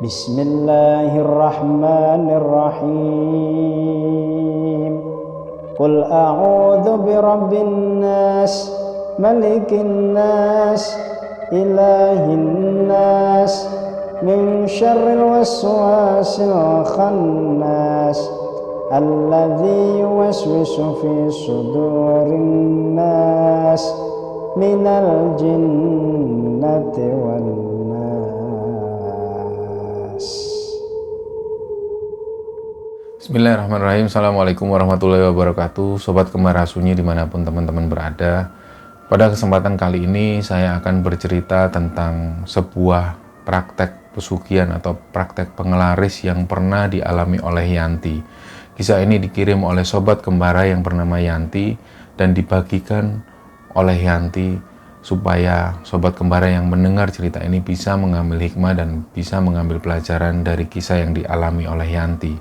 Bismillahirrahmanirrahim. Qul a'udzu birabbin nas, malikin nas, ilahin nas, min syarril waswasil khannas, alladzi yuwaswisu fi sudurin nas, minal jinnati wan nas. Bismillahirrahmanirrahim. Assalamualaikum warahmatullahi wabarakatuh. Sobat Kembar Sunyi dimanapun teman-teman berada. Pada kesempatan kali ini saya akan bercerita tentang sebuah praktek pesugihan atau praktek pengelaris yang pernah dialami oleh Yanti. Kisah ini dikirim oleh sobat kembara yang bernama Yanti dan dibagikan oleh Yanti supaya sobat kembara yang mendengar cerita ini bisa mengambil hikmah dan bisa mengambil pelajaran dari kisah yang dialami oleh Yanti.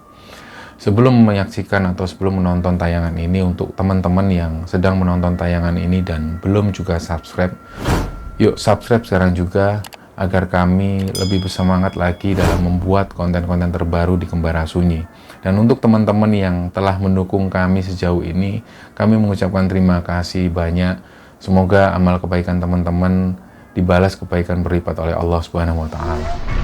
Sebelum menyaksikan atau sebelum menonton tayangan ini, untuk teman-teman yang sedang menonton tayangan ini dan belum juga subscribe, yuk subscribe sekarang juga agar kami lebih bersemangat lagi dalam membuat konten-konten terbaru di Kembara Sunyi. Dan untuk teman-teman yang telah mendukung kami sejauh ini, kami mengucapkan terima kasih banyak. Semoga amal kebaikan teman-teman dibalas kebaikan berlipat oleh Allah Subhanahu wa Ta'ala.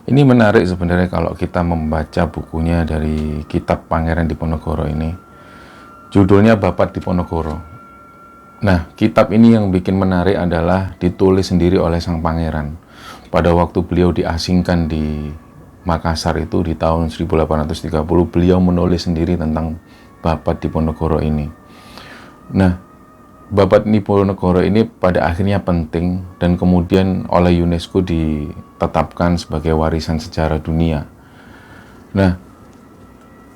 Ini menarik sebenarnya kalau kita membaca bukunya dari kitab Pangeran Diponegoro ini. Judulnya Bapat Diponegoro. Nah, kitab ini yang bikin menarik adalah ditulis sendiri oleh sang pangeran. Pada waktu beliau diasingkan di Makassar itu di tahun 1830, beliau menulis sendiri tentang Bapat Diponegoro ini. Nah, Bapat Diponegoro ini pada akhirnya penting dan kemudian oleh UNESCO ditetapkan sebagai warisan sejarah dunia. Nah,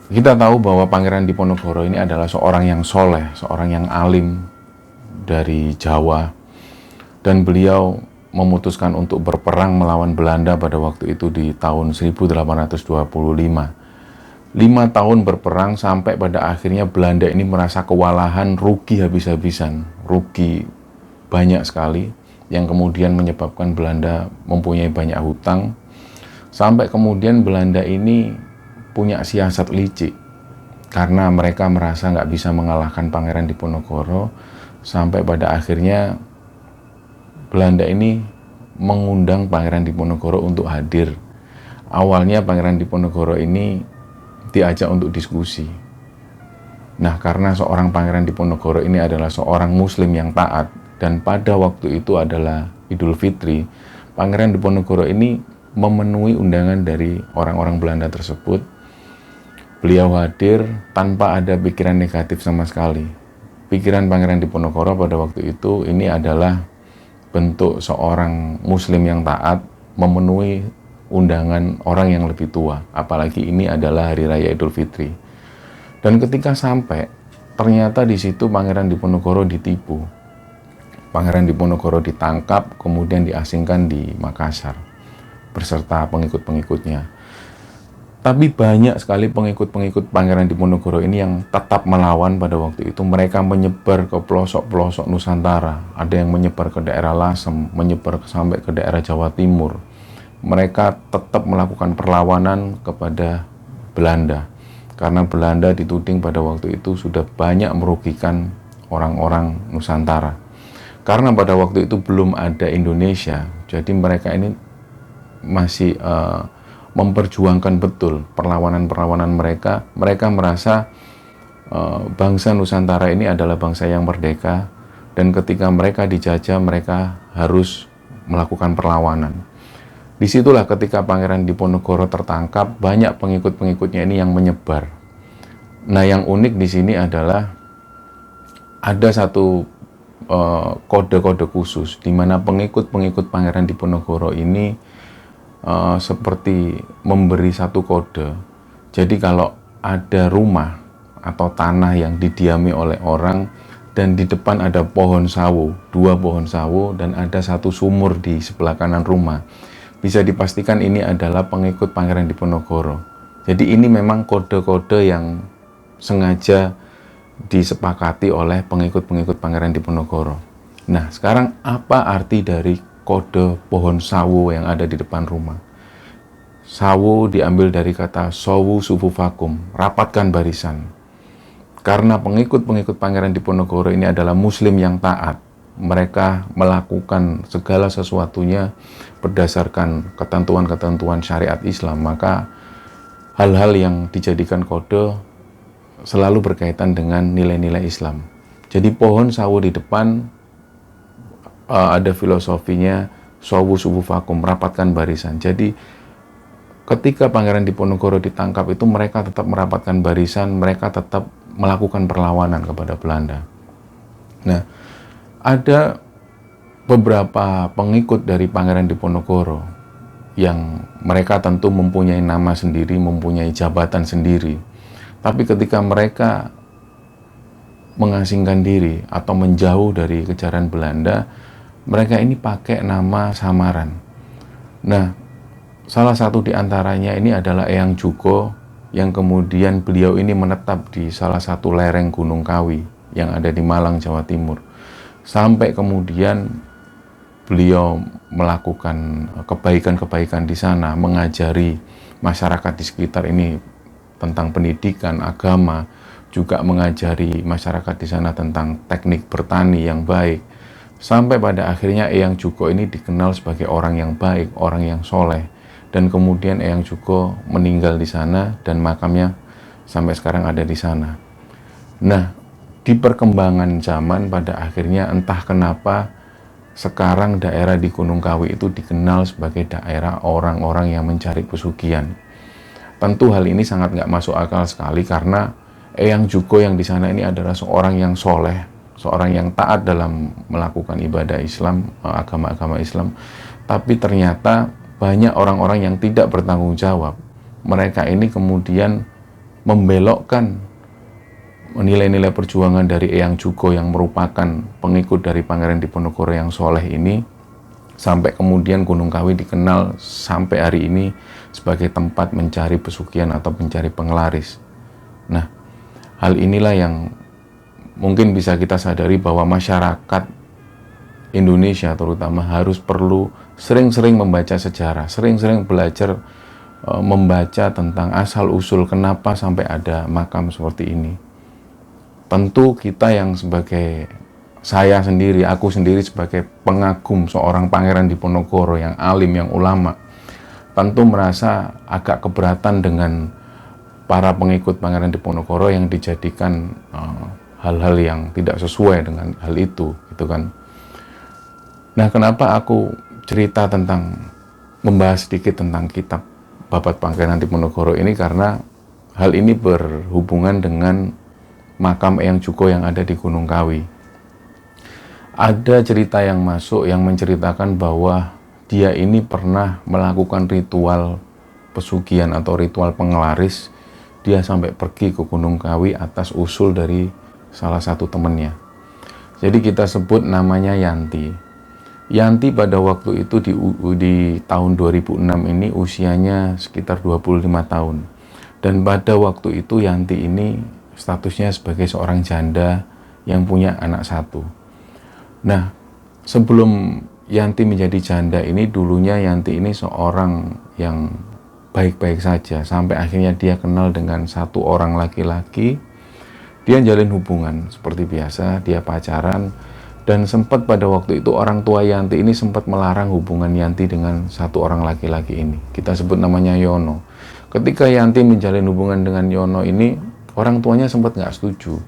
kita tahu bahwa Pangeran Diponegoro ini adalah seorang yang soleh, seorang yang alim dari Jawa, dan beliau memutuskan untuk berperang melawan Belanda pada waktu itu di tahun 1825. 5 tahun berperang sampai pada akhirnya Belanda ini merasa kewalahan, rugi habis-habisan, rugi banyak sekali, yang kemudian menyebabkan Belanda mempunyai banyak hutang, sampai kemudian Belanda ini punya siasat licik karena mereka merasa nggak bisa mengalahkan Pangeran Diponegoro, sampai pada akhirnya Belanda ini mengundang Pangeran Diponegoro untuk hadir. Awalnya Pangeran Diponegoro ini diajak untuk diskusi. Nah, karena seorang Pangeran Diponegoro ini adalah seorang muslim yang taat, dan pada waktu itu adalah Idul Fitri, Pangeran Diponegoro ini memenuhi undangan dari orang-orang Belanda tersebut. Beliau hadir tanpa ada pikiran negatif sama sekali. Pikiran Pangeran Diponegoro pada waktu itu ini adalah bentuk seorang muslim yang taat memenuhi undangan orang yang lebih tua, apalagi ini adalah hari raya Idul Fitri. Dan ketika sampai, ternyata di situ Pangeran Diponegoro ditipu. Pangeran Diponegoro ditangkap, kemudian diasingkan di Makassar beserta pengikut-pengikutnya. Tapi banyak sekali pengikut-pengikut Pangeran Diponegoro ini yang tetap melawan pada waktu itu. Mereka menyebar ke pelosok-pelosok Nusantara. Ada yang menyebar ke daerah Lasem, menyebar sampai ke daerah Jawa Timur. Mereka tetap melakukan perlawanan kepada Belanda, karena Belanda dituding pada waktu itu sudah banyak merugikan orang-orang Nusantara. Karena pada waktu itu belum ada Indonesia, jadi mereka ini masih memperjuangkan betul perlawanan-perlawanan mereka. Mereka merasa bangsa Nusantara ini adalah bangsa yang merdeka, Dan ketika mereka dijajah, mereka harus melakukan perlawanan. Disitulah ketika Pangeran Diponegoro tertangkap, banyak pengikut-pengikutnya ini yang menyebar. Nah, yang unik di sini adalah ada satu kode-kode khusus di mana pengikut-pengikut Pangeran Diponegoro ini seperti memberi satu kode. Jadi kalau ada rumah atau tanah yang didiami oleh orang dan di depan ada pohon sawo, 2 pohon sawo, dan ada satu sumur di sebelah kanan rumah, bisa dipastikan ini adalah pengikut Pangeran Diponegoro. Jadi ini memang kode-kode yang sengaja disepakati oleh pengikut-pengikut Pangeran Diponegoro. Nah, sekarang apa arti dari kode pohon sawo yang ada di depan rumah? Sawo diambil dari kata sowu sufufakum, rapatkan barisan. Karena pengikut-pengikut Pangeran Diponegoro ini adalah muslim yang taat, mereka melakukan segala sesuatunya berdasarkan ketentuan-ketentuan syariat Islam, maka hal-hal yang dijadikan kode selalu berkaitan dengan nilai-nilai Islam. Jadi pohon sawo di depan ada filosofinya sowu sufufakum, rapatkan barisan. Jadi ketika Pangeran Diponegoro ditangkap itu mereka tetap merapatkan barisan, mereka tetap melakukan perlawanan kepada Belanda. Nah, ada beberapa pengikut dari Pangeran Diponegoro yang mereka tentu mempunyai nama sendiri, mempunyai jabatan sendiri. Tapi ketika mereka mengasingkan diri atau menjauh dari kejaran Belanda, mereka ini pakai nama samaran. Nah, salah satu di antaranya ini adalah Eyang Juko, yang kemudian beliau ini menetap di salah satu lereng Gunung Kawi yang ada di Malang, Jawa Timur. Sampai kemudian beliau melakukan kebaikan-kebaikan di sana, mengajari masyarakat di sekitar ini tentang pendidikan, agama, juga mengajari masyarakat di sana tentang teknik bertani yang baik. Sampai pada akhirnya Eyang Juko ini dikenal sebagai orang yang baik, orang yang soleh. Dan kemudian Eyang Juko meninggal di sana dan makamnya sampai sekarang ada di sana. Nah, di perkembangan zaman pada akhirnya entah kenapa sekarang daerah di Gunung Kawi itu dikenal sebagai daerah orang-orang yang mencari pesugihan. Tentu hal ini sangat nggak masuk akal sekali karena Eyang Juko yang di sana ini adalah seorang yang soleh, seorang yang taat dalam melakukan ibadah Islam, agama-agama Islam. Tapi ternyata banyak orang-orang yang tidak bertanggung jawab. Mereka ini kemudian membelokkan nilai-nilai perjuangan dari Eyang Juko yang merupakan pengikut dari Pangeran Diponegoro yang soleh ini, sampai kemudian Gunung Kawi dikenal sampai hari ini sebagai tempat mencari pesugihan atau mencari penglaris. Nah, hal inilah yang mungkin bisa kita sadari bahwa masyarakat Indonesia terutama harus perlu sering-sering membaca sejarah, sering-sering belajar membaca tentang asal-usul kenapa sampai ada makam seperti ini. Tentu kita yang sebagai saya sendiri, aku sendiri sebagai pengagum seorang Pangeran Diponegoro yang alim, yang ulama, tentu merasa agak keberatan dengan para pengikut Pangeran Diponegoro yang dijadikan hal-hal yang tidak sesuai dengan hal itu, gitu kan. Nah, kenapa aku cerita tentang, membahas sedikit tentang kitab Babat Pangeran Diponegoro ini, karena hal ini berhubungan dengan makam Eyang Juko yang ada di Gunung Kawi. Ada cerita yang masuk yang menceritakan bahwa dia ini pernah melakukan ritual pesugihan atau ritual penglaris. Dia sampai pergi ke Gunung Kawi atas usul dari salah satu temannya. Jadi kita sebut namanya Yanti. Yanti pada waktu itu di tahun 2006 ini usianya sekitar 25 tahun. Dan pada waktu itu Yanti ini statusnya sebagai seorang janda yang punya anak satu. Nah, sebelum Yanti menjadi janda ini, dulunya Yanti ini seorang yang baik-baik saja. Sampai akhirnya dia kenal dengan satu orang laki-laki. Dia jalin hubungan seperti biasa, dia pacaran. Dan sempat pada waktu itu orang tua Yanti ini sempat melarang hubungan Yanti dengan satu orang laki-laki ini. Kita sebut namanya Yono. Ketika Yanti menjalin hubungan dengan Yono ini, orang tuanya sempat nggak setuju.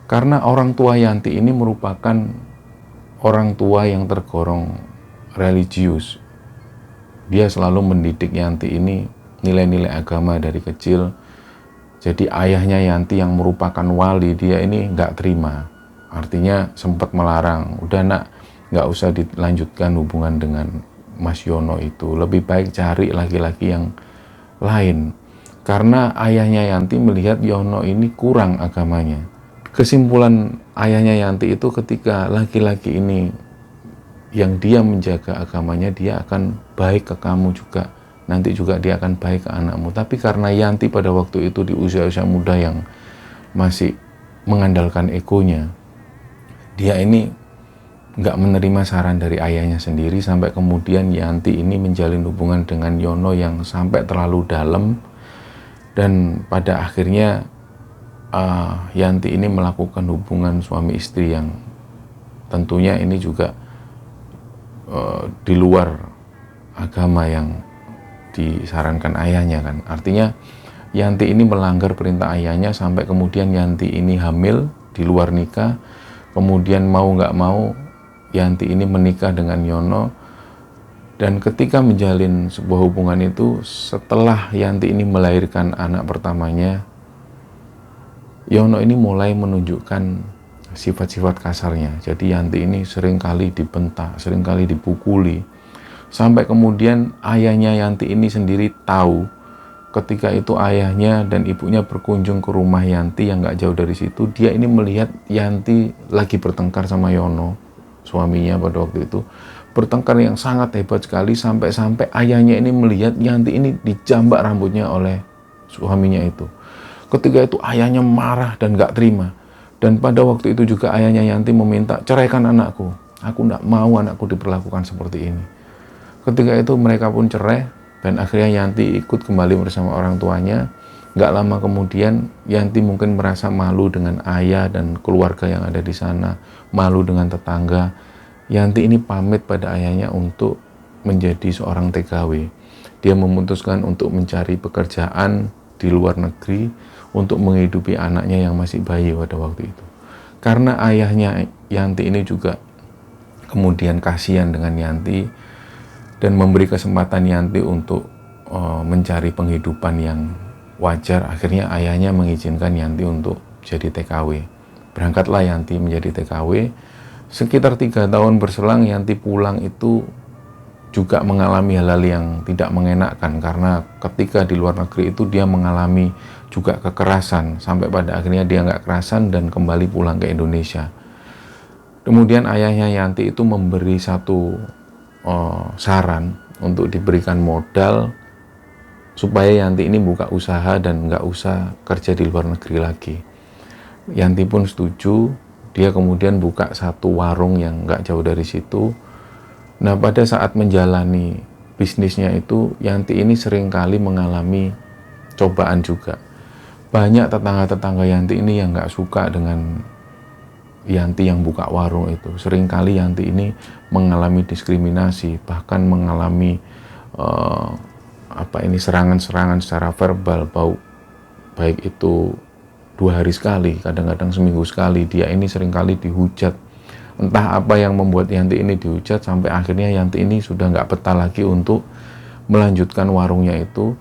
Karena orang tua Yanti ini merupakan orang tua yang tergolong religius. Dia selalu mendidik Yanti ini nilai-nilai agama dari kecil. Jadi ayahnya Yanti yang merupakan wali, dia ini nggak terima. Artinya sempat melarang, udah nak, nggak usah dilanjutkan hubungan dengan Mas Yono itu. Lebih baik cari laki-laki yang lain. Karena ayahnya Yanti melihat Yono ini kurang agamanya. Kesimpulan ayahnya Yanti itu ketika laki-laki ini yang dia menjaga agamanya, dia akan baik ke kamu juga. Nanti juga dia akan baik ke anakmu. Tapi karena Yanti pada waktu itu di usia-usia muda yang masih mengandalkan egonya, dia ini nggak menerima saran dari ayahnya sendiri, sampai kemudian Yanti ini menjalin hubungan dengan Yono yang sampai terlalu dalam. Dan pada akhirnya Yanti ini melakukan hubungan suami istri yang tentunya ini juga di luar agama yang disarankan ayahnya kan. Artinya Yanti ini melanggar perintah ayahnya, sampai kemudian Yanti ini hamil di luar nikah. Kemudian mau nggak mau Yanti ini menikah dengan Yono. Dan ketika menjalin sebuah hubungan itu, setelah Yanti ini melahirkan anak pertamanya, Yono ini mulai menunjukkan sifat-sifat kasarnya. Jadi Yanti ini seringkali dibentak, seringkali dipukuli. Sampai kemudian ayahnya Yanti ini sendiri tahu. Ketika itu ayahnya dan ibunya berkunjung ke rumah Yanti yang gak jauh dari situ, dia ini melihat Yanti lagi bertengkar sama Yono, suaminya pada waktu itu. Bertengkar yang sangat hebat sekali, sampai-sampai ayahnya ini melihat Yanti ini dijambak rambutnya oleh suaminya itu. Ketika itu ayahnya marah dan gak terima. Dan pada waktu itu juga ayahnya Yanti meminta, ceraikan anakku. Aku gak mau anakku diperlakukan seperti ini. Ketika itu mereka pun cerai, dan akhirnya Yanti ikut kembali bersama orang tuanya. Gak lama kemudian Yanti mungkin merasa malu dengan ayah dan keluarga yang ada di sana, malu dengan tetangga. Yanti ini pamit pada ayahnya untuk menjadi seorang TKW. Dia memutuskan untuk mencari pekerjaan di luar negeri untuk menghidupi anaknya yang masih bayi pada waktu itu. Karena ayahnya Yanti ini juga kemudian kasihan dengan Yanti dan memberi kesempatan Yanti untuk mencari penghidupan yang wajar, akhirnya ayahnya mengizinkan Yanti untuk jadi TKW. Berangkatlah Yanti menjadi TKW. Sekitar 3 tahun berselang, Yanti pulang itu juga mengalami hal-hal yang tidak mengenakan, karena ketika di luar negeri itu dia mengalami juga kekerasan, sampai pada akhirnya dia nggak kerasan dan kembali pulang ke Indonesia. Kemudian ayahnya Yanti itu memberi satu saran untuk diberikan modal supaya Yanti ini buka usaha dan nggak usah kerja di luar negeri lagi. Yanti pun setuju. Dia kemudian buka satu warung yang nggak jauh dari situ. Nah, pada saat menjalani bisnisnya itu, Yanti ini seringkali mengalami cobaan juga. Banyak tetangga-tetangga Yanti ini yang nggak suka dengan Yanti yang buka warung itu. Seringkali Yanti ini mengalami diskriminasi, bahkan mengalami serangan-serangan secara verbal, baik itu 2 hari sekali, kadang-kadang seminggu sekali. Dia ini seringkali dihujat. Entah apa yang membuat Yanti ini dihujat, sampai akhirnya Yanti ini sudah nggak betah lagi untuk melanjutkan warungnya itu.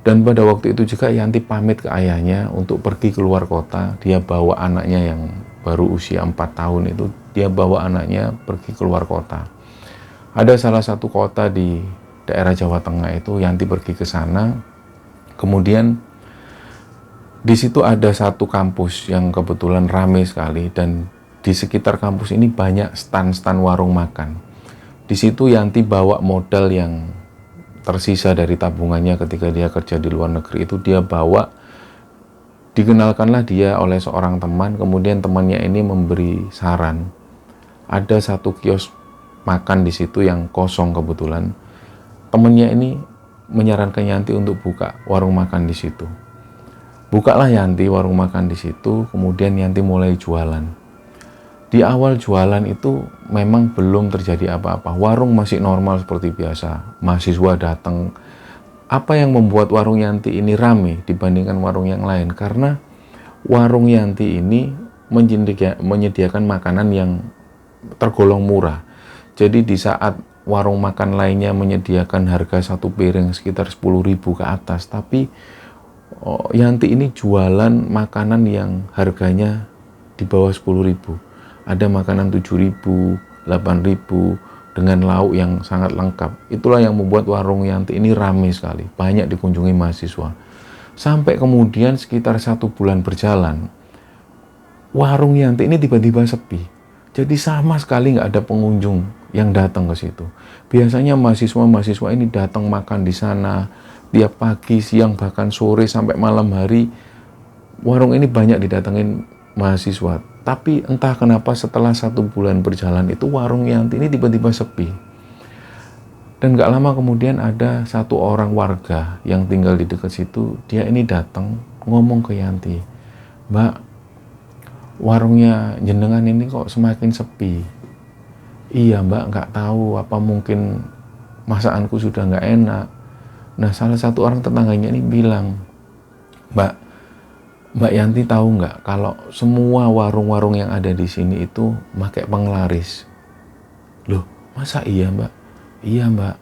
Dan pada waktu itu juga Yanti pamit ke ayahnya untuk pergi keluar kota. Dia bawa anaknya yang baru usia 4 tahun itu, dia bawa anaknya pergi keluar kota. Ada salah satu kota di daerah Jawa Tengah itu, Yanti pergi ke sana. Kemudian di situ ada satu kampus yang kebetulan ramai sekali, dan di sekitar kampus ini banyak stan-stan warung makan. Di situ Yanti bawa modal yang tersisa dari tabungannya ketika dia kerja di luar negeri itu, dia bawa. Dikenalkanlah dia oleh seorang teman, kemudian temannya ini memberi saran. Ada satu kios makan di situ yang kosong kebetulan. Temannya ini menyarankan Yanti untuk buka warung makan di situ. Bukalah Yanti warung makan di situ, kemudian Yanti mulai jualan. Di awal jualan itu memang belum terjadi apa-apa. Warung masih normal seperti biasa. Mahasiswa datang. Apa yang membuat warung Yanti ini ramai dibandingkan warung yang lain? Karena warung Yanti ini menyediakan makanan yang tergolong murah. Jadi di saat warung makan lainnya menyediakan harga satu piring sekitar 10.000 ke atas, tapi Yanti ini jualan makanan yang harganya di bawah 10.000. Ada makanan 7.000, 8.000 dengan lauk yang sangat lengkap. Itulah yang membuat warung Yanti ini ramai sekali, banyak dikunjungi mahasiswa. Sampai kemudian sekitar 1 bulan berjalan, warung Yanti ini tiba-tiba sepi. Jadi sama sekali nggak ada pengunjung yang datang ke situ. Biasanya mahasiswa-mahasiswa ini datang makan di sana tiap pagi, siang, bahkan sore sampai malam hari. Warung ini banyak didatengin mahasiswa. Tapi entah kenapa setelah 1 bulan berjalan itu warung Yanti ini tiba-tiba sepi. Dan nggak lama kemudian ada satu orang warga yang tinggal di dekat situ. Dia ini datang ngomong ke Yanti, "Mbak, warungnya jenengan ini kok semakin sepi." "Iya Mbak, nggak tahu apa mungkin masakanku sudah nggak enak." Nah, salah satu orang tetangganya ini bilang, Mbak Yanti tahu nggak kalau semua warung-warung yang ada di sini itu pakai penglaris?" "Loh, masa iya Mbak?" "Iya Mbak,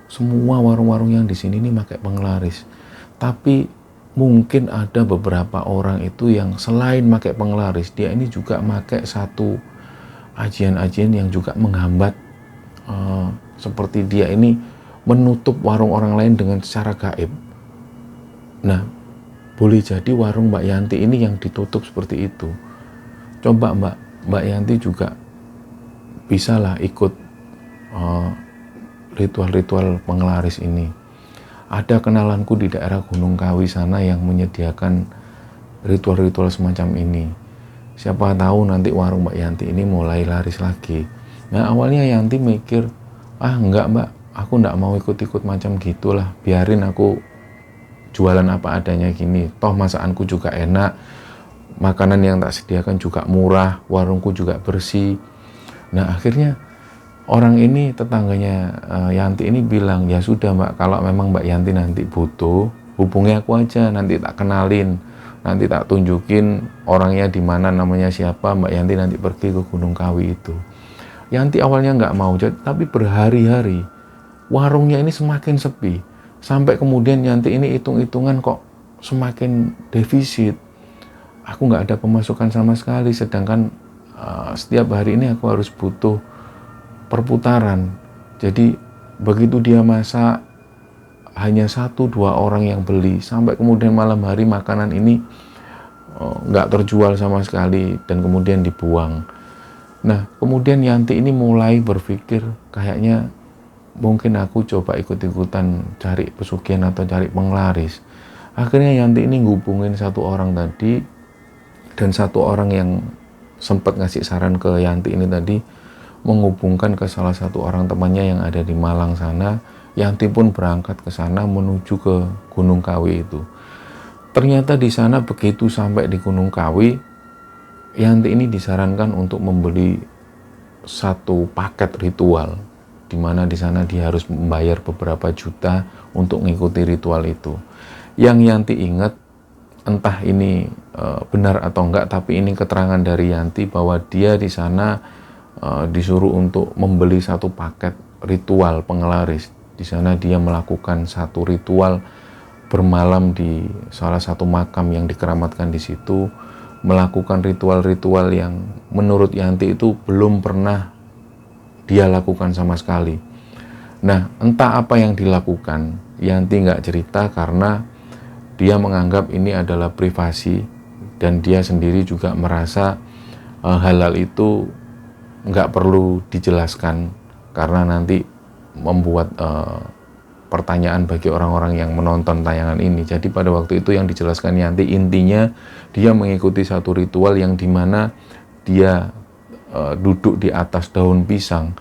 semua warung-warung yang di sini ini pakai penglaris. Tapi mungkin ada beberapa orang itu yang selain pakai penglaris, dia ini juga pakai satu ajian-ajian yang juga menghambat, seperti dia ini menutup warung orang lain dengan secara gaib. Nah, boleh jadi warung Mbak Yanti ini yang ditutup seperti itu. Coba Mbak Yanti juga bisalah ikut ritual-ritual penglaris ini. Ada kenalanku di daerah Gunung Kawi sana yang menyediakan ritual-ritual semacam ini. Siapa tahu nanti warung Mbak Yanti ini mulai laris lagi." Nah, awalnya Yanti mikir, enggak Mbak, aku enggak mau ikut-ikut macam gitulah. Biarin aku jualan apa adanya gini. Toh masakanku juga enak, makanan yang tak sediakan juga murah, warungku juga bersih. Nah, akhirnya orang ini, tetangganya Yanti ini bilang, "Ya sudah Mbak, kalau memang Mbak Yanti nanti butuh, hubungi aku aja, nanti tak kenalin, nanti tak tunjukin orangnya di mana, namanya siapa, Mbak Yanti nanti pergi ke Gunung Kawi itu." Yanti awalnya nggak mau, tapi berhari-hari warungnya ini semakin sepi. Sampai kemudian Yanti ini hitung-hitungan kok semakin defisit. Aku nggak ada pemasukan sama sekali, sedangkan setiap hari ini aku harus butuh perputaran. Jadi begitu dia masak, hanya 1-2 orang yang beli, sampai kemudian malam hari makanan ini nggak terjual sama sekali dan kemudian dibuang. Nah, kemudian Yanti ini mulai berpikir, kayaknya mungkin aku coba ikut-ikutan cari pesugihan atau cari penglaris. Akhirnya Yanti ini ngubungin satu orang tadi, dan satu orang yang sempat ngasih saran ke Yanti ini tadi menghubungkan ke salah satu orang temannya yang ada di Malang sana. Yanti pun berangkat ke sana menuju ke Gunung Kawi itu. Ternyata di sana begitu sampai di Gunung Kawi, Yanti ini disarankan untuk membeli satu paket ritual, di mana di sana dia harus membayar beberapa juta untuk mengikuti ritual itu. Yang Yanti ingat, entah ini benar atau enggak, tapi ini keterangan dari Yanti bahwa dia di sana disuruh untuk membeli satu paket ritual penglaris. Di sana dia melakukan satu ritual bermalam di salah satu makam yang dikeramatkan di situ, melakukan ritual-ritual yang menurut Yanti itu belum pernah dia lakukan sama sekali. Nah, entah apa yang dilakukan, Yanti nggak cerita karena dia menganggap ini adalah privasi, dan dia sendiri juga merasa hal-hal itu nggak perlu dijelaskan karena nanti membuat pertanyaan bagi orang-orang yang menonton tayangan ini. Jadi pada waktu itu yang dijelaskan Yanti, intinya dia mengikuti satu ritual yang dimana dia duduk di atas daun pisang,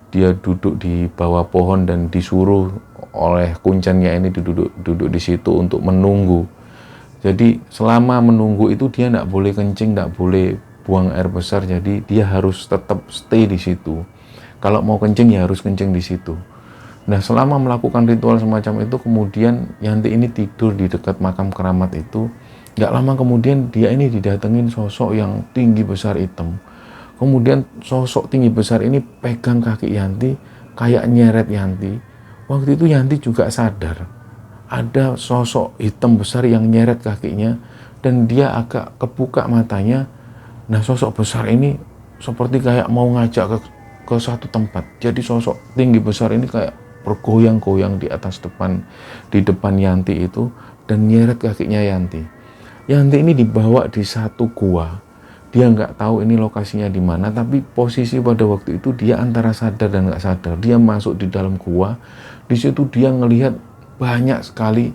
dia duduk di bawah pohon dan disuruh oleh kuncennya ini duduk di situ untuk menunggu. Jadi selama menunggu itu dia tidak boleh kencing, tidak boleh buang air besar, jadi dia harus tetap stay di situ. Kalau mau kencing ya harus kencing di situ. Nah, selama melakukan ritual semacam itu, kemudian Yanti ini tidur di dekat makam keramat itu. Gak lama kemudian dia ini didatengin sosok yang tinggi besar hitam. Kemudian sosok tinggi besar ini pegang kaki Yanti, kayak nyeret Yanti. Waktu itu Yanti juga sadar, ada sosok hitam besar yang nyeret kakinya, dan dia agak kebuka matanya. Nah, sosok besar ini seperti kayak mau ngajak ke satu tempat. Jadi sosok tinggi besar ini kayak bergoyang-goyang di depan Yanti itu, dan nyeret kakinya Yanti. Yanti ini dibawa di satu gua. Dia nggak tahu ini lokasinya di mana, tapi posisi pada waktu itu dia antara sadar dan nggak sadar. Dia masuk di dalam gua. Di situ dia ngelihat banyak sekali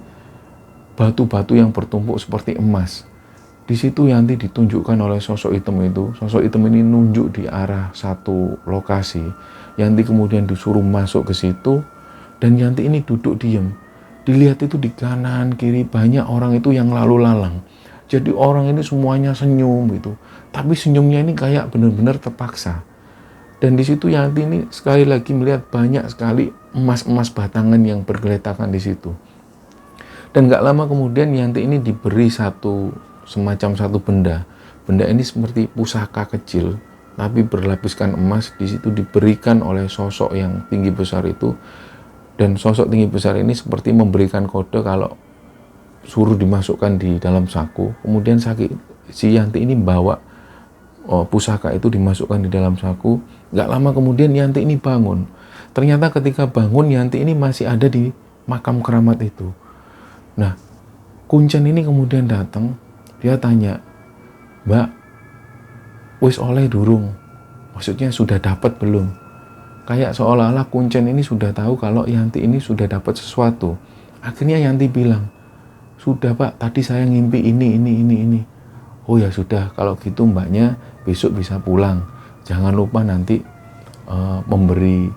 batu-batu yang bertumpuk seperti emas. Di situ Yanti ditunjukkan oleh sosok hitam itu. Sosok hitam ini nunjuk di arah satu lokasi. Yanti kemudian disuruh masuk ke situ, dan Yanti ini duduk diam. Dilihat itu di kanan kiri banyak orang itu yang lalu lalang. Jadi orang ini semuanya senyum gitu. Tapi senyumnya ini kayak benar-benar terpaksa. Dan di situ Yanti ini sekali lagi melihat banyak sekali emas-emas batangan yang bergeletakan di situ. Dan gak lama kemudian Yanti ini diberi semacam satu benda. Benda ini seperti pusaka kecil, tapi berlapiskan emas. Di situ diberikan oleh sosok yang tinggi besar itu. Dan sosok tinggi besar ini seperti memberikan kode kalau suruh dimasukkan di dalam saku. Kemudian si Yanti ini bawa pusaka itu dimasukkan di dalam saku. Gak lama kemudian Yanti ini bangun. Ternyata ketika bangun Yanti ini masih ada di makam keramat itu. Nah, Kuncen ini kemudian datang. Dia tanya, "Mbak, wis oleh durung?" Maksudnya sudah dapat belum? Kayak seolah-olah Kuncen ini sudah tahu kalau Yanti ini sudah dapat sesuatu. Akhirnya Yanti bilang, "Sudah Pak, tadi saya ngimpi ini. Oh ya sudah, kalau gitu mbaknya besok bisa pulang. Jangan lupa nanti memberi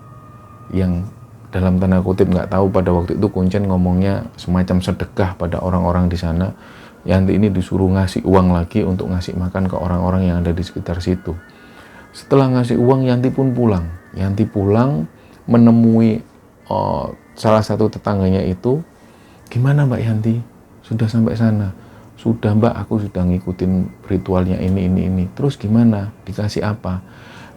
yang dalam tanda kutip, nggak tahu pada waktu itu Kuncen ngomongnya semacam sedekah pada orang-orang di sana." Yanti ini disuruh ngasih uang lagi untuk ngasih makan ke orang-orang yang ada di sekitar situ. Setelah ngasih uang, Yanti pun pulang. Yanti pulang menemui salah satu tetangganya itu. "Gimana Mbak Yanti? Sudah sampai sana?" "Sudah Mbak, aku sudah ngikutin ritualnya ini. Terus gimana? Dikasih apa?"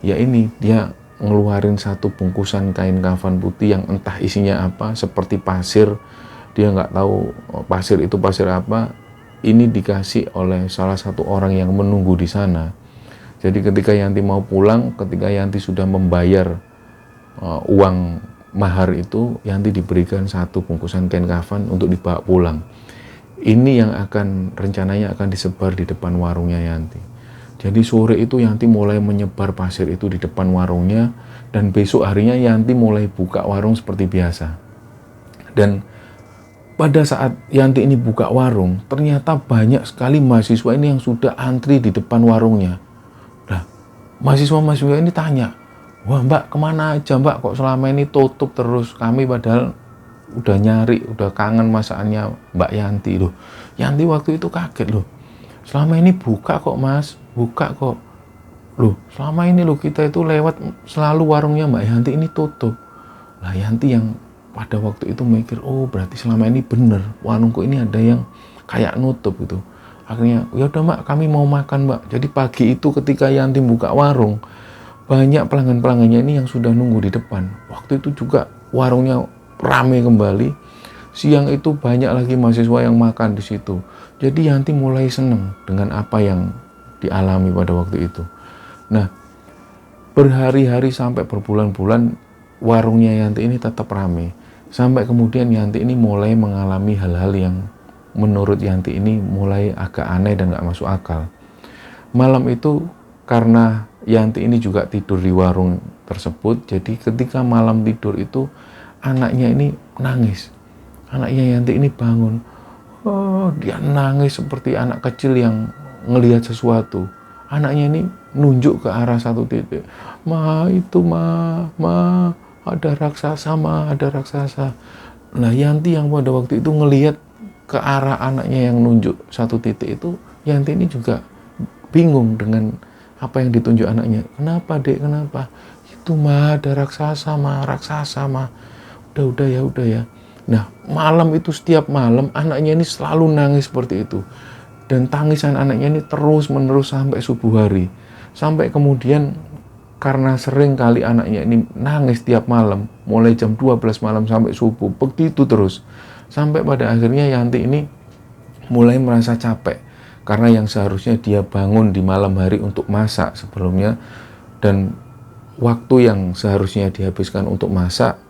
"Ya ini," dia ngeluarin satu bungkusan kain kafan putih yang entah isinya apa, seperti pasir. Dia nggak tahu pasir itu pasir apa. Ini dikasih oleh salah satu orang yang menunggu di sana. Jadi ketika Yanti mau pulang, ketika Yanti sudah membayar uang mahar itu, Yanti diberikan satu bungkusan kain kafan untuk dibawa pulang. Ini yang rencananya akan disebar di depan warungnya Yanti. Jadi sore itu Yanti mulai menyebar pasir itu di depan warungnya, dan besok harinya Yanti mulai buka warung seperti biasa. Dan pada saat Yanti ini buka warung, ternyata banyak sekali mahasiswa ini yang sudah antri di depan warungnya. Nah, mahasiswa-mahasiswa ini tanya, "Wah Mbak, kemana aja Mbak? Kok selama ini tutup terus? Kami padahal udah nyari, udah kangen masakannya Mbak Yanti loh." Yanti waktu itu kaget loh. "Selama ini buka kok Mas, buka kok. Loh, selama ini loh kita itu lewat selalu warungnya Mbak Yanti ini tutup." Lah Yanti yang pada waktu itu mikir, oh berarti selama ini bener warungku ini ada yang kayak nutup gitu. Akhirnya, "Ya udah Mbak, kami mau makan Mbak." Jadi pagi itu ketika Yanti buka warung, banyak pelanggan-pelanggannya ini yang sudah nunggu di depan. Waktu itu juga warungnya ramai kembali. Siang itu banyak lagi mahasiswa yang makan di situ. Jadi Yanti mulai seneng dengan apa yang dialami pada waktu itu. Nah, berhari-hari sampai berbulan-bulan warungnya Yanti ini tetap ramai. Sampai kemudian Yanti ini mulai mengalami hal-hal yang menurut Yanti ini mulai agak aneh dan gak masuk akal. Malam itu karena Yanti ini juga tidur di warung tersebut, jadi ketika malam tidur itu anaknya ini nangis. Anaknya Yanti ini bangun. Oh, dia nangis seperti anak kecil yang ngelihat sesuatu. Anaknya ini nunjuk ke arah satu titik. Ma, ada raksasa, ada raksasa." Nah, Yanti yang pada waktu itu ngelihat ke arah anaknya yang nunjuk satu titik itu, Yanti ini juga bingung dengan apa yang ditunjuk anaknya. "Kenapa Dek, kenapa?" "Itu ada raksasa ma. Udah ya. Nah, malam itu setiap malam anaknya ini selalu nangis seperti itu. Dan tangisan anaknya ini terus menerus sampai subuh hari. Sampai kemudian karena sering kali anaknya ini nangis tiap malam, mulai jam 12 malam sampai subuh, begitu terus. Sampai pada akhirnya Yanti ini mulai merasa capek. Karena yang seharusnya dia bangun di malam hari untuk masak sebelumnya, dan waktu yang seharusnya dihabiskan untuk masak,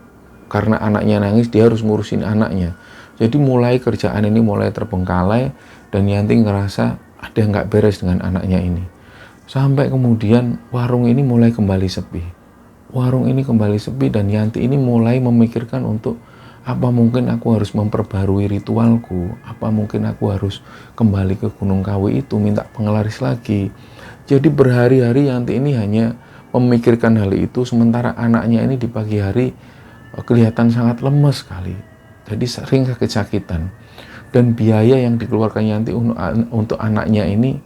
karena anaknya nangis, dia harus ngurusin anaknya. Jadi mulai kerjaan ini mulai terbengkalai, dan Yanti ngerasa ada yang nggak beres dengan anaknya ini. Sampai kemudian warung ini mulai kembali sepi. Warung ini kembali sepi dan Yanti ini mulai memikirkan untuk apa mungkin aku harus memperbarui ritualku, apa mungkin aku harus kembali ke Gunung Kawi itu minta penglaris lagi. Jadi berhari-hari Yanti ini hanya memikirkan hal itu, sementara anaknya ini di pagi hari kelihatan sangat lemes sekali. Jadi sering kesakitan. Dan biaya yang dikeluarkan Yanti untuk anaknya ini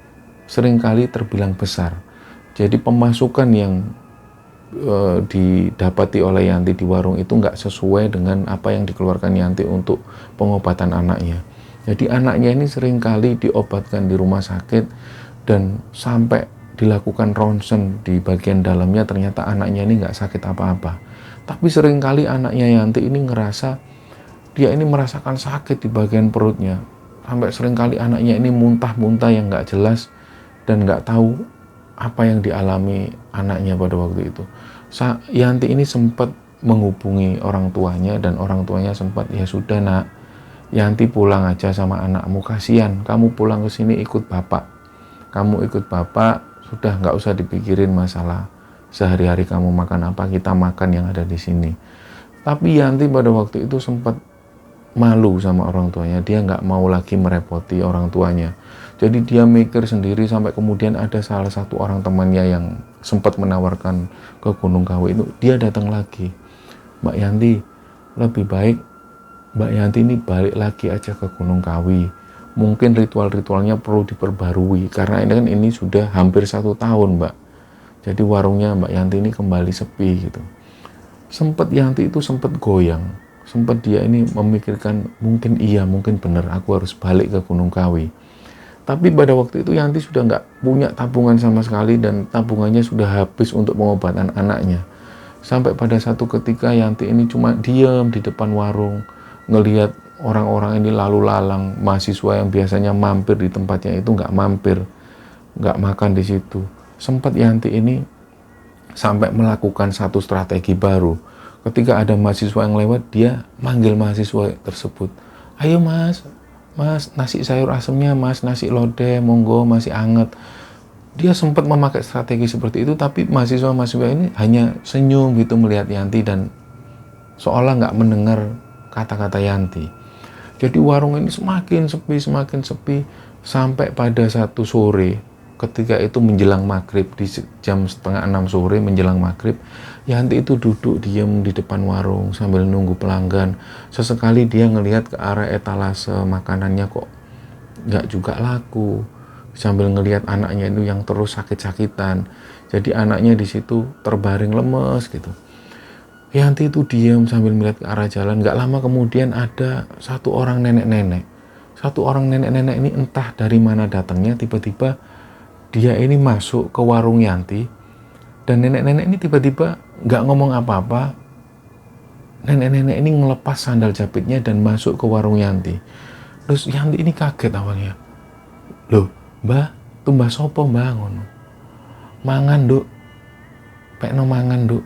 seringkali terbilang besar. Jadi pemasukan yang didapati oleh Yanti di warung itu nggak sesuai dengan apa yang dikeluarkan Yanti untuk pengobatan anaknya. Jadi anaknya ini seringkali diobatkan di rumah sakit, dan sampai dilakukan ronsen di bagian dalamnya, ternyata anaknya ini nggak sakit apa-apa. Tapi seringkali anaknya Yanti ini ngerasa dia ini merasakan sakit di bagian perutnya. Sampai seringkali anaknya ini muntah-muntah yang nggak jelas, dan nggak tahu apa yang dialami anaknya pada waktu itu. Yanti ini sempat menghubungi orang tuanya, dan orang tuanya sempat, ya sudah nak, Yanti pulang aja sama anakmu, kasihan, kamu pulang ke sini ikut bapak. Kamu ikut bapak, sudah nggak usah dipikirin masalah sehari-hari kamu makan apa, kita makan yang ada di sini. Tapi Yanti pada waktu itu sempat malu sama orang tuanya, dia nggak mau lagi merepoti orang tuanya. Jadi dia mikir sendiri, sampai kemudian ada salah satu orang temannya yang sempat menawarkan ke Gunung Kawi itu, dia datang lagi. Mbak Yanti, lebih baik Mbak Yanti ini balik lagi aja ke Gunung Kawi. Mungkin ritual-ritualnya perlu diperbarui, karena ini sudah hampir 1 tahun Mbak. Jadi warungnya Mbak Yanti ini kembali sepi gitu. Sempat Yanti itu sempat goyang. Sempat dia ini memikirkan, mungkin iya, mungkin benar, aku harus balik ke Gunung Kawi. Tapi pada waktu itu Yanti sudah nggak punya tabungan sama sekali, dan tabungannya sudah habis untuk pengobatan anaknya. Sampai pada satu ketika Yanti ini cuma diam di depan warung, ngelihat orang-orang ini lalu lalang, mahasiswa yang biasanya mampir di tempatnya itu nggak mampir, nggak makan di situ. Sempat Yanti ini sampai melakukan satu strategi baru. Ketika ada mahasiswa yang lewat, dia manggil mahasiswa tersebut, ayo mas, nasi sayur asemnya mas, nasi lodeh, monggo, masih anget. Dia sempat memakai strategi seperti itu, tapi mahasiswa-mahasiswa ini hanya senyum gitu melihat Yanti, dan seolah nggak mendengar kata-kata Yanti. Jadi warung ini semakin sepi, sampai pada satu sore, ketika itu menjelang maghrib, di jam 5:30 sore menjelang maghrib, Yanti itu duduk diam di depan warung sambil nunggu pelanggan. Sesekali dia ngelihat ke arah etalase makanannya, kok nggak juga laku. Sambil ngelihat anaknya itu yang terus sakit-sakitan. Jadi anaknya di situ terbaring lemes gitu. Yanti itu diam sambil melihat ke arah jalan. Nggak lama kemudian ada satu orang nenek-nenek. Satu orang nenek-nenek ini entah dari mana datangnya, tiba-tiba dia ini masuk ke warung Yanti. Dan nenek-nenek ini tiba-tiba nggak ngomong apa-apa. Nenek-nenek ini ngelepas sandal jepitnya dan masuk ke warung Yanti. Terus Yanti ini kaget awalnya. Loh, mbah, tuh mbah sopo mbah ngono? Mangan duk. Pekno mangan duk.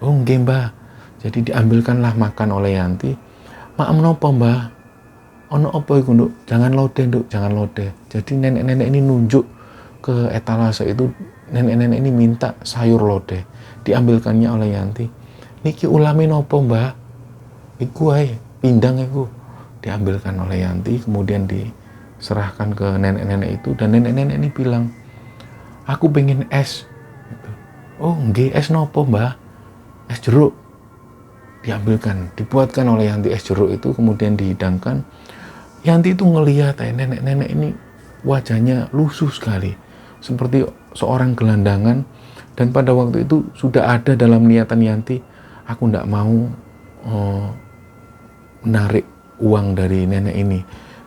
Oh nggih mbah. Jadi diambilkanlah makan oleh Yanti. Maem nopo mbah? Ono apa iku nduk? Jangan lodeh nduk, jangan lodeh. Jadi nenek-nenek ini nunjuk ke etalase itu. Nenek-nenek ini minta sayur lodeh, diambilkannya oleh Yanti. Niki ulame nopo mbah? Iku ae, pindang iku. Diambilkan oleh Yanti, kemudian diserahkan ke nenek-nenek itu, dan nenek-nenek ini bilang, aku pengen es. Oh nggih, es nopo mbah? Es jeruk. Diambilkan, dibuatkan oleh Yanti es jeruk itu, kemudian dihidangkan. Yanti itu ngelihat nenek-nenek ini wajahnya lusuh sekali, seperti seorang gelandangan. Dan pada waktu itu sudah ada dalam niatan Yanti, aku tidak mau menarik uang dari nenek ini,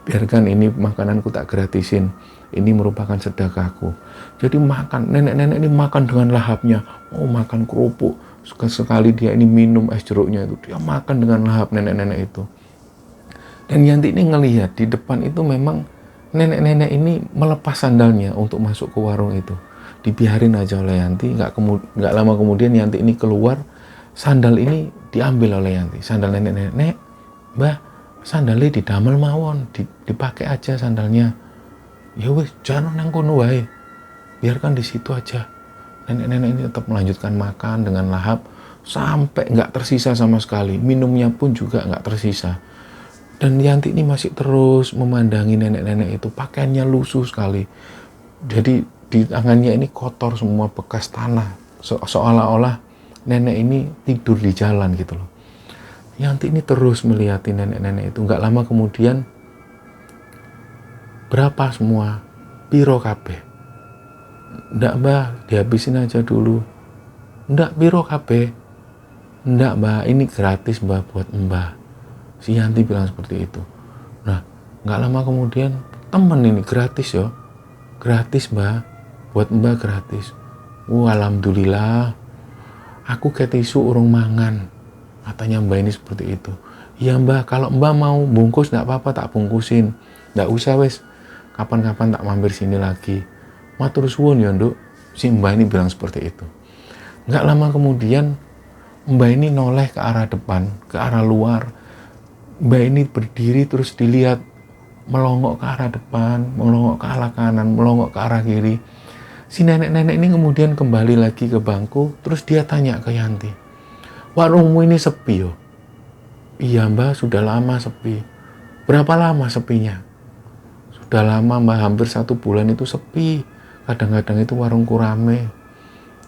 biarkan ini makananku tak gratisin, ini merupakan sedekahku. Jadi makan, nenek-nenek ini makan dengan lahapnya. Oh, makan kerupuk. Sekali dia ini minum es jeruknya itu, dia makan dengan lahap nenek-nenek itu. Dan Yanti ini ngelihat di depan itu memang nenek-nenek ini melepas sandalnya untuk masuk ke warung itu. Dibiarin aja oleh Yanti, nggak lama kemudian Yanti ini keluar, sandal ini diambil oleh Yanti. Sandal nenek-nenek, Mbah, sandalnya didamel mawon, dipakai aja sandalnya. Ya wis, jangan nang kono wae. Biarkan di situ aja. Nenek-nenek ini tetap melanjutkan makan dengan lahap sampai nggak tersisa sama sekali. Minumnya pun juga nggak tersisa. Dan Yanti ini masih terus memandangi nenek-nenek itu. Pakaiannya lusuh sekali. Jadi di tangannya ini kotor semua, bekas tanah. Seolah-olah nenek ini tidur di jalan gitu loh. Yanti ini terus melihati nenek-nenek itu. Nggak lama kemudian, berapa semua? Piro kabeh? Ndak Mbah, dihabisin aja dulu. Ndak, piro kabeh? Ndak Mbah, ini gratis Mbah buat Mbah. Si Yanti bilang seperti itu. Nah, nggak lama kemudian, temen ini gratis yo. Gratis Mbah, buat Mbah gratis. Alhamdulillah, aku ketisu urung mangan. Katanya Mbah ini seperti itu. Iya Mbah, kalau Mbah mau bungkus nggak apa-apa, tak bungkusin. Nggak usah wes, kapan-kapan tak mampir sini lagi. Matur suwun ya Nduk, si Mbah ini bilang seperti itu. Nggak lama kemudian Mbah ini noleh ke arah depan, ke arah luar. Mbah ini berdiri terus dilihat, melongok ke arah depan, melongok ke arah kanan, melongok ke arah kiri. Si nenek-nenek ini kemudian kembali lagi ke bangku, terus dia tanya ke Yanti, warungmu ini sepi yo? Iya Mbah, sudah lama sepi. Berapa lama sepinya? Sudah lama Mbah, hampir 1 bulan itu sepi. Kadang-kadang itu warungku rame.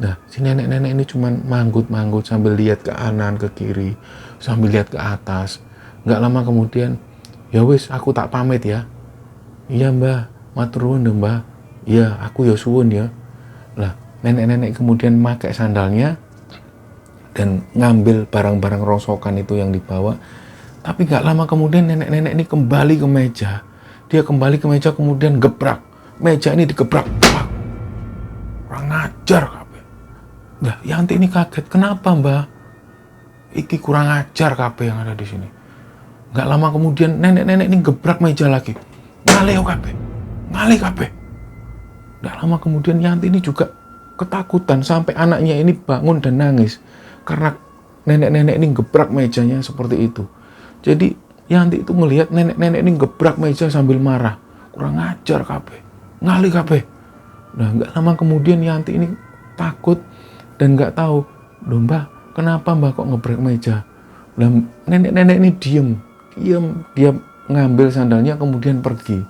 Nah, si nenek-nenek ini cuman manggut-manggut sambil lihat ke kanan, ke kiri, sambil lihat ke atas. Nggak lama kemudian, ya wis, aku tak pamit ya. Iya Mbah, matur nuwun deh Mbah. Iya, aku ya suwun ya. Lah, nenek-nenek kemudian pakai sandalnya dan ngambil barang-barang rongsokan itu yang dibawa. Tapi nggak lama kemudian nenek-nenek ini kembali ke meja. Dia kembali ke meja kemudian gebrak. Meja ini digebrak. Kurang ajar kabeh. Nah, Yanti ini kaget. Kenapa Mbah? Iki kurang ajar kabeh yang ada di sini. Nggak lama kemudian nenek-nenek ini gebrak meja lagi. Ngalih kabeh. Ngalih kabeh. Nggak lama kemudian Yanti ini juga ketakutan sampai anaknya ini bangun dan nangis karena nenek-nenek ini gebrak mejanya seperti itu. Jadi Yanti itu melihat nenek-nenek ini gebrak meja sambil marah. Kurang ajar kabeh. Ngalih kabeh. Nah, nggak lama kemudian Yanti ini takut dan nggak tahu, loh Mbah, kenapa Mbah kok ngebreak meja? Nah, nenek-nenek ini diem, dia ngambil sandalnya kemudian pergi.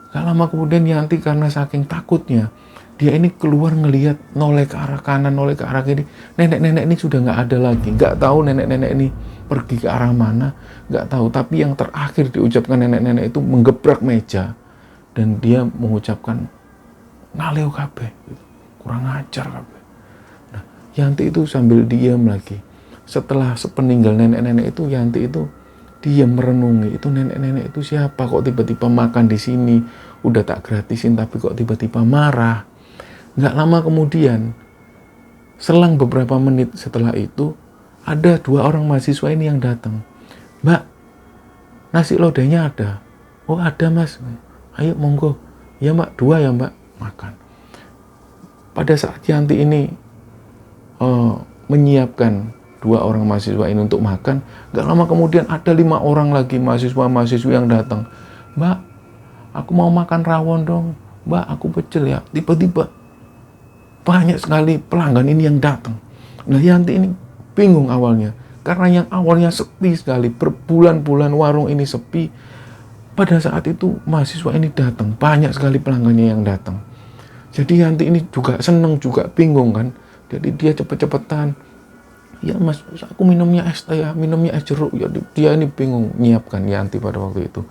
Nggak lama kemudian Yanti karena saking takutnya, dia ini keluar ngelihat, noleh ke arah kanan, noleh ke arah kiri. Nenek-nenek ini sudah nggak ada lagi, nggak tahu nenek-nenek ini pergi ke arah mana, nggak tahu. Tapi yang terakhir diucapkan nenek-nenek itu menggebrak meja dan dia mengucapkan, ngalih kabeh, kurang ajar kabeh. Nah, Yanti itu sambil diam lagi. Setelah sepeninggal nenek-nenek itu, Yanti itu diam merenungi, itu nenek-nenek itu siapa, kok tiba-tiba makan di sini, udah tak gratisin tapi kok tiba-tiba marah. Nggak lama kemudian, selang beberapa menit setelah itu, ada 2 orang mahasiswa ini yang datang. Mbak, nasi lodehnya ada? Oh ada Mas, ayo monggo. Ya Mbak, 2 ya Mbak. Makan. Pada saat Yanti ini menyiapkan 2 orang mahasiswa ini untuk makan, gak lama kemudian ada 5 orang lagi mahasiswa-mahasiswi yang datang. Mbak, aku mau makan rawon dong. Mbak, aku pecel ya. Tiba-tiba banyak sekali pelanggan ini yang datang. Nah, Yanti ini bingung awalnya, karena yang awalnya sepi sekali, berbulan-bulan warung ini sepi. Pada saat itu mahasiswa ini datang, banyak sekali pelanggannya yang datang. Jadi Yanti ini juga seneng, juga bingung kan. Jadi dia cepet-cepetan, ya Mas, aku minumnya es teh ya, minumnya es jeruk. Ya, dia ini bingung nyiapkan Yanti pada waktu itu.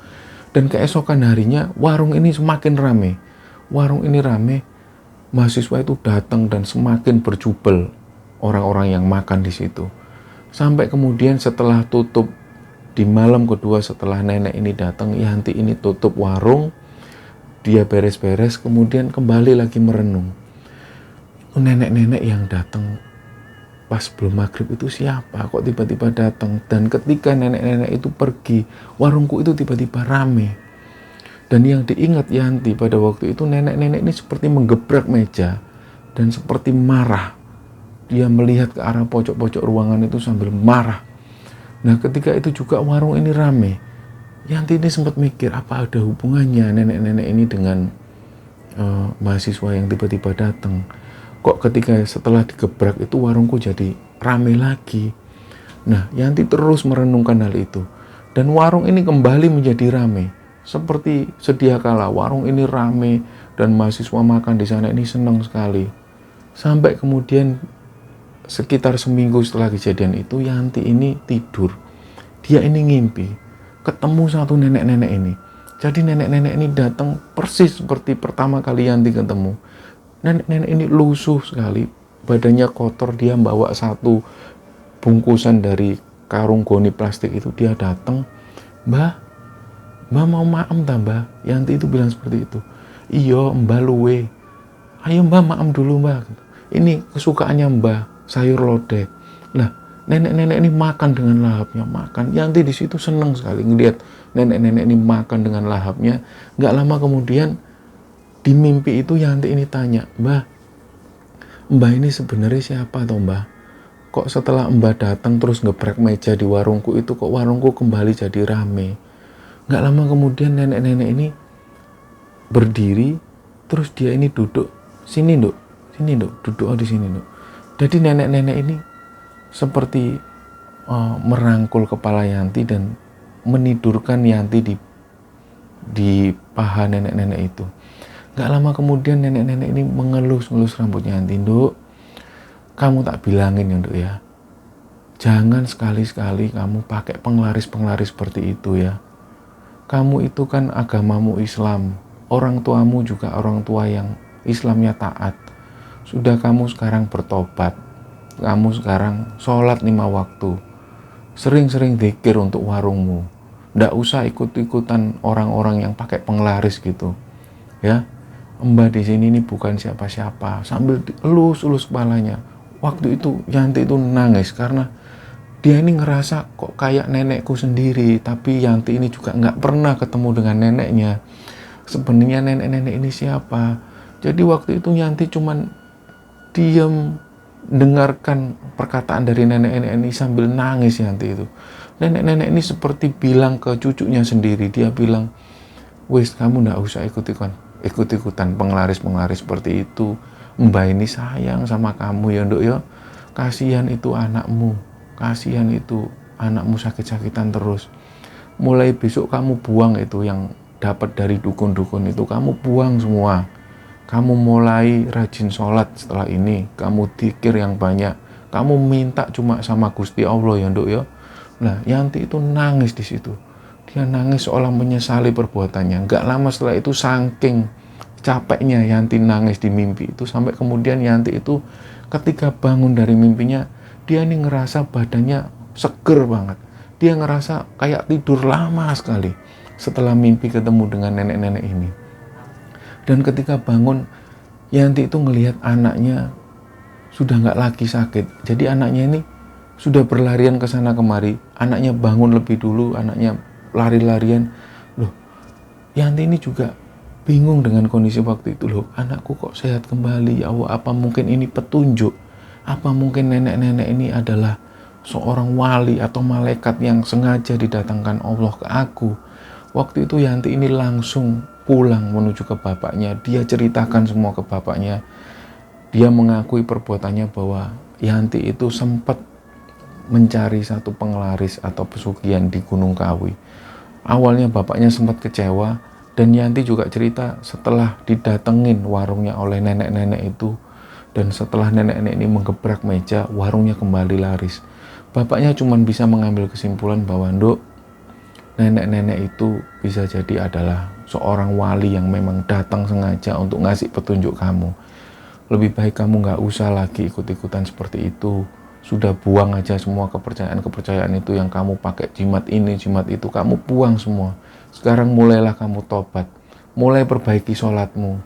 Dan keesokan harinya warung ini semakin rame. Warung ini rame, mahasiswa itu datang dan semakin berjubel orang-orang yang makan di situ. Sampai kemudian setelah tutup di malam kedua setelah nenek ini datang, Yanti ini tutup warung. Dia beres-beres, kemudian kembali lagi merenung. nenek-nenek yang datang pas belum maghrib itu siapa, kok tiba-tiba datang. Dan ketika nenek-nenek itu pergi, warungku itu tiba-tiba rame. Dan yang diingat Yanti pada waktu itu, nenek-nenek ini seperti menggebrak meja dan seperti marah. Dia melihat ke arah pojok-pojok ruangan itu sambil marah. Nah ketika itu juga warung ini rame. Yanti ini sempat mikir, apa ada hubungannya nenek-nenek ini dengan mahasiswa yang tiba-tiba datang. Kok ketika setelah digebrak itu warungku jadi rame lagi. Nah Yanti terus merenungkan hal itu. Dan warung ini kembali menjadi rame. Seperti sedia kala warung ini rame dan mahasiswa makan di sana ini senang sekali. Sampai kemudian sekitar seminggu setelah kejadian itu, Yanti ini tidur. Dia ini ngimpi ketemu satu nenek-nenek ini. Jadi nenek-nenek ini datang persis seperti pertama kali Yanti ketemu. Nenek-nenek ini lusuh sekali, badannya kotor. Dia bawa satu bungkusan dari karung goni plastik itu. Dia datang, Mbah mau maem ta Mbah? Yanti itu bilang seperti itu. Iya Mbah luwe. Ayo Mbah maem dulu Mbah. Ini kesukaannya Mbah, sayur lodeh. Lah nenek-nenek ini makan dengan lahapnya, makan. Yanti di situ senang sekali ngelihat nenek-nenek ini makan dengan lahapnya. Nggak lama kemudian di mimpi itu Yanti ini tanya, Mbah ini sebenarnya siapa toh Mbah? Kok setelah Mbah datang terus ngebrek meja di warungku itu, kok warungku kembali jadi rame? Nggak lama kemudian nenek-nenek ini berdiri, terus dia ini duduk, sini Nduk, duduk di sini Nduk. Jadi nenek-nenek ini seperti merangkul kepala Yanti dan menidurkan Yanti di paha nenek-nenek itu. Nggak lama kemudian nenek-nenek ini mengelus-ngelus rambutnya Yanti. Nduk, kamu tak bilangin ya Nduk ya, jangan sekali-sekali kamu pakai penglaris-penglaris seperti itu ya. Kamu itu kan agamamu Islam, orang tuamu juga orang tua yang Islamnya taat. Sudah kamu sekarang bertobat, kamu sekarang sholat 5 waktu, sering-sering zikir untuk warungmu. Nggak usah ikut-ikutan orang-orang yang pakai penglaris gitu, ya. Mbah di sini ini bukan siapa-siapa. Sambil elus-elus kepalanya. Waktu itu Yanti itu nangis karena dia ini ngerasa kok kayak nenekku sendiri, tapi Yanti ini juga nggak pernah ketemu dengan neneknya. Sebenarnya nenek-nenek ini siapa? Jadi waktu itu Yanti cuman diam dengarkan perkataan dari nenek-nenek ini sambil nangis. Yanti itu, nenek-nenek ini seperti bilang ke cucunya sendiri. Dia bilang, wis kamu nggak usah ikut-ikutan penglaris-penglaris seperti itu. Mbah ini sayang sama kamu ya Nduk ya. Kasihan itu anakmu. Kasihan itu anakmu sakit-sakitan terus. Mulai besok kamu buang itu yang dapat dari dukun-dukun itu, kamu buang semua. Kamu mulai rajin sholat setelah ini. Kamu dzikir yang banyak. Kamu minta cuma sama Gusti Allah ya Nduk ya. Nah Yanti itu nangis di situ. Dia nangis seolah menyesali perbuatannya. Nggak lama setelah itu saking capeknya Yanti nangis di mimpi itu, sampai kemudian Yanti itu ketika bangun dari mimpinya, dia ini ngerasa badannya seger banget. Dia ngerasa kayak tidur lama sekali setelah mimpi ketemu dengan nenek-nenek ini. Dan ketika bangun, Yanti itu ngelihat anaknya sudah nggak lagi sakit. Jadi anaknya ini sudah berlarian ke sana kemari. Anaknya bangun lebih dulu, anaknya lari-larian. Loh, Yanti ini juga bingung dengan kondisi waktu itu. Loh, anakku kok sehat kembali, ya Allah, apa mungkin ini petunjuk? Apa mungkin nenek-nenek ini adalah seorang wali atau malaikat yang sengaja didatangkan Allah ke aku? Waktu itu Yanti ini langsung pulang menuju ke bapaknya. Dia ceritakan semua ke bapaknya. Dia mengakui perbuatannya bahwa Yanti itu sempat mencari satu penglaris atau pesugihan di Gunung Kawi. Awalnya bapaknya sempat kecewa, dan Yanti juga cerita setelah didatengin warungnya oleh nenek-nenek itu, dan setelah nenek-nenek ini menggebrak meja, warungnya kembali laris. Bapaknya cuma bisa mengambil kesimpulan bahwa Nduk, nenek-nenek itu bisa jadi adalah seorang wali yang memang datang sengaja untuk ngasih petunjuk kamu. Lebih baik kamu nggak usah lagi ikut-ikutan seperti itu. Sudah buang aja semua kepercayaan-kepercayaan itu yang kamu pakai, jimat ini, jimat itu, kamu buang semua. Sekarang mulailah kamu tobat, mulai perbaiki sholatmu.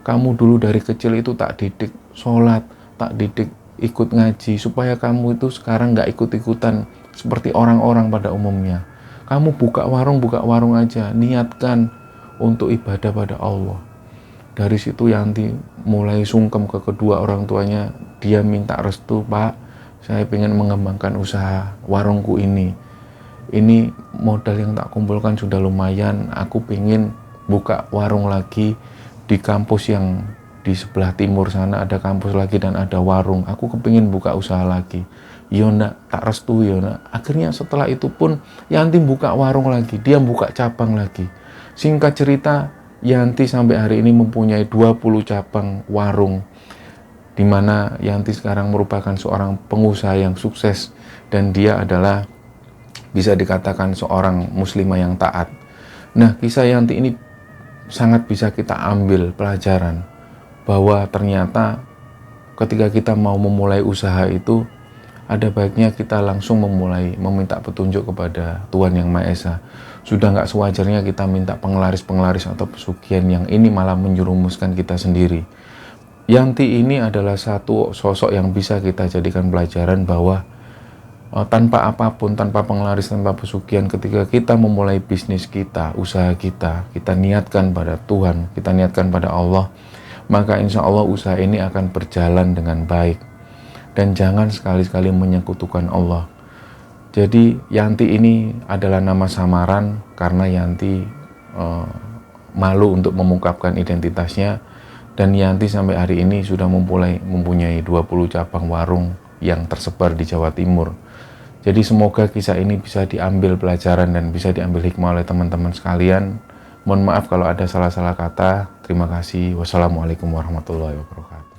Kamu dulu dari kecil itu tak didik sholat, tak didik ikut ngaji, supaya kamu itu sekarang nggak ikut-ikutan seperti orang-orang pada umumnya. Kamu buka warung aja, niatkan untuk ibadah pada Allah. Dari situ Yanti mulai sungkem ke kedua orang tuanya. Dia minta restu, Pak, saya ingin mengembangkan usaha warungku ini. Ini modal yang tak kumpulkan sudah lumayan, aku pengen buka warung lagi di kampus yang di sebelah timur sana, ada kampus lagi dan ada warung. Aku kepingin buka usaha lagi. Yo nak, tak restu yo nak. Akhirnya setelah itu pun Yanti buka warung lagi, dia buka cabang lagi. Singkat cerita, Yanti sampai hari ini mempunyai 20 cabang warung, di mana Yanti sekarang merupakan seorang pengusaha yang sukses, dan dia adalah bisa dikatakan seorang muslimah yang taat. Nah, kisah Yanti ini sangat bisa kita ambil pelajaran bahwa ternyata ketika kita mau memulai usaha itu, ada baiknya kita langsung meminta petunjuk kepada Tuhan Yang Maha Esa. Sudah nggak sewajarnya kita minta penglaris-penglaris atau pesugihan yang ini malah menjerumuskan kita sendiri. Yanti ini adalah satu sosok yang bisa kita jadikan pelajaran bahwa tanpa apapun, tanpa penglaris, tanpa pesugihan, ketika kita memulai bisnis kita, usaha kita, kita niatkan pada Tuhan, kita niatkan pada Allah, maka insya Allah usaha ini akan berjalan dengan baik. Dan jangan sekali-sekali menyekutukan Allah. Jadi Yanti ini adalah nama samaran karena Yanti malu untuk mengungkapkan identitasnya. Dan Yanti sampai hari ini sudah mempunyai 20 cabang warung yang tersebar di Jawa Timur. Jadi semoga kisah ini bisa diambil pelajaran dan bisa diambil hikmah oleh teman-teman sekalian. Mohon maaf kalau ada salah-salah kata. Terima kasih. Wassalamualaikum warahmatullahi wabarakatuh.